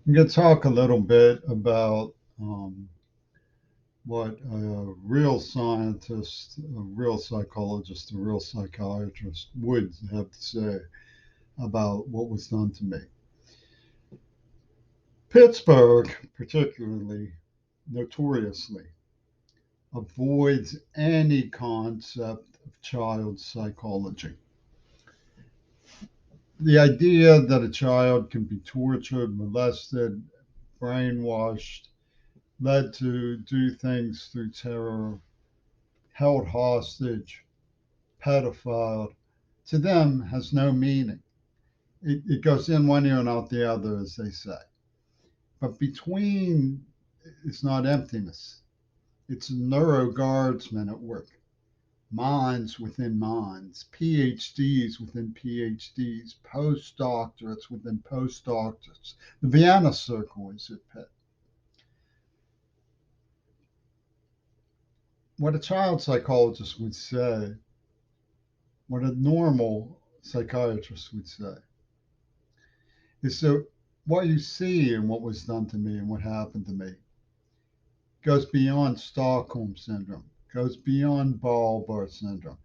I'm going to talk a little bit about what a real scientist, a real psychologist, a real psychiatrist would have to say about what was done to me. Pittsburgh, particularly, notoriously avoids any concept of child psychology. The idea that a child can be tortured, molested, brainwashed, led to do things through terror, held hostage, pedophile, to them has no meaning. It goes in one ear and out the other, as they say. But between, it's not emptiness, it's neuro guardsmen at work, minds within minds, PhDs within PhDs, postdoctorates within postdoctorates. The Vienna Circle is at Pitt. What a child psychologist would say, what a normal psychiatrist would say, is that what you see and what was done to me and what happened to me goes beyond Stockholm Syndrome, goes beyond Bulbar Syndrome.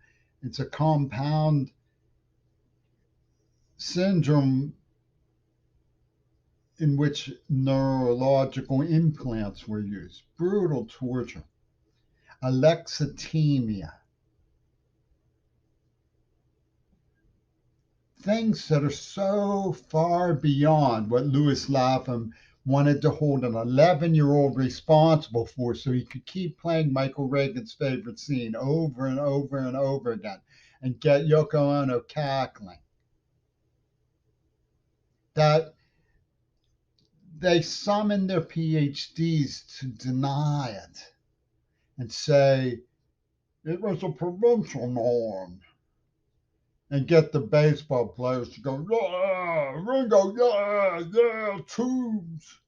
It's a compound syndrome in which neurological implants were used, brutal torture, alexithymia, things that are so far beyond what Louis Lapham wanted to hold an 11-year-old responsible for so he could keep playing Michael Reagan's favorite scene over and over and over again and get Yoko Ono cackling. That they summoned their PhDs to deny it and say it was a provincial norm and get the baseball players to go, yeah, Ringo, yeah, yeah, tubes.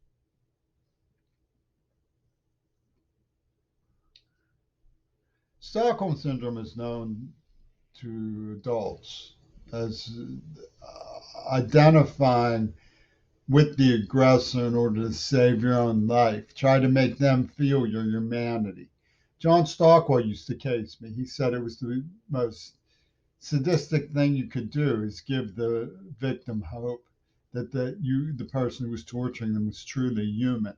Stockholm Syndrome is known to adults as identifying with the aggressor in order to save your own life. Try to make them feel your humanity. John Stockwell used to case me. He said it was the most sadistic thing you could do is give the victim hope that the person who was torturing them was truly human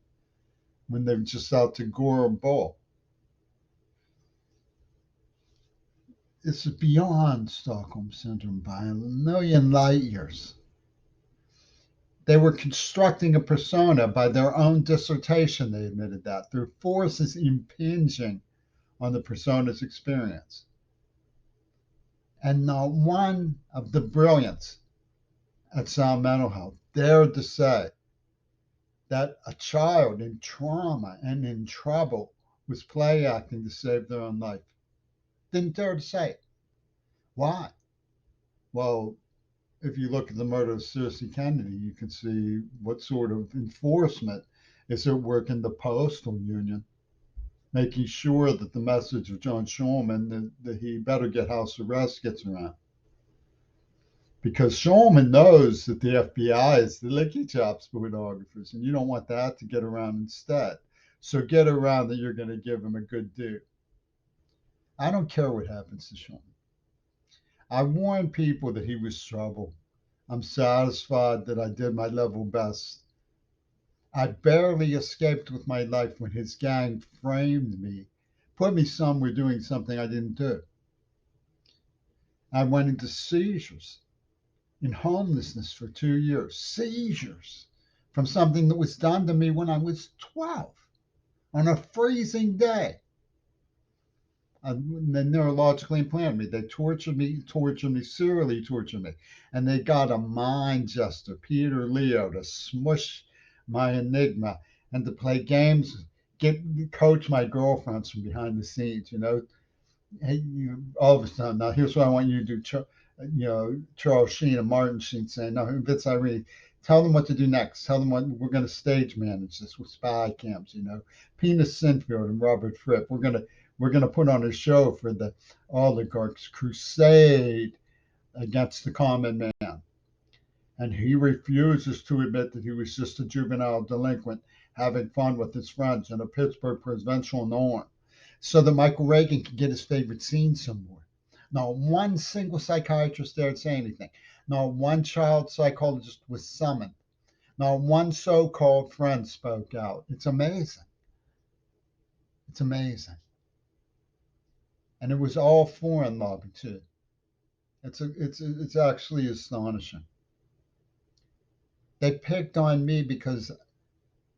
when they were just out to gore a bull. It's beyond Stockholm Syndrome by a million light years. They were constructing a persona by their own dissertation. They admitted that. Their force is impinging on the persona's experience. And not one of the brilliance at Sound Mental Health dared to say that a child in trauma and in trouble was play acting to save their own life. Didn't dare to say it. Why? Well, if you look at the murder of Circe Kennedy, you can see what sort of enforcement is at work in the postal union, making sure that the message of John Schulman that he better get house arrest gets around. Because Schulman knows that the FBI is the licky chops pornographers, and you don't want that to get around instead. So get around that you're going to give him a good due. I don't care what happens to Schulman. I warned people that he was trouble. I'm satisfied that I did my level best. I barely escaped with my life when his gang framed me, put me somewhere doing something I didn't do. I went into seizures, in homelessness for 2 years. Seizures from something that was done to me when I was 12 on a freezing day. They neurologically implanted me. They tortured me, serially tortured me. And they got a mind jester, Peter Leo, to smush my enigma and to play games, coach my girlfriends from behind the scenes, Hey, all of a sudden, now here's what I want you to do. Charles Sheen and Martin Sheen saying, no, Vince Irene, tell them what to do next. Tell them what we're going to stage manage this with spy cams, Penis Sinfield and Robert Fripp. We're gonna put on a show for the oligarchs' crusade against the common man. And he refuses to admit that he was just a juvenile delinquent having fun with his friends in a Pittsburgh provincial norm so that Michael Reagan could get his favorite scene some more. Not one single psychiatrist dared say anything. Not one child psychologist was summoned. Not one so called friend spoke out. It's amazing. It's amazing. And it was all foreign lobby, too. It's actually astonishing. They picked on me because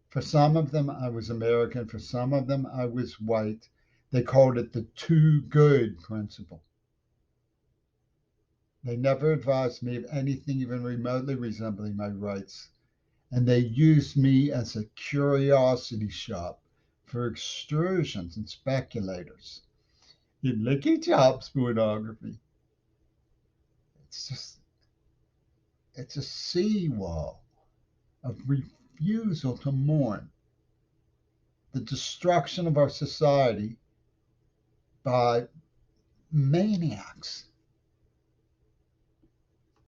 for some of them I was American, for some of them I was white. They called it the too good principle. They never advised me of anything even remotely resembling my rights. And they used me as a curiosity shop for extrusions and speculators in Licky Chops pornography. It's just, it's a seawall of refusal to mourn the destruction of our society by maniacs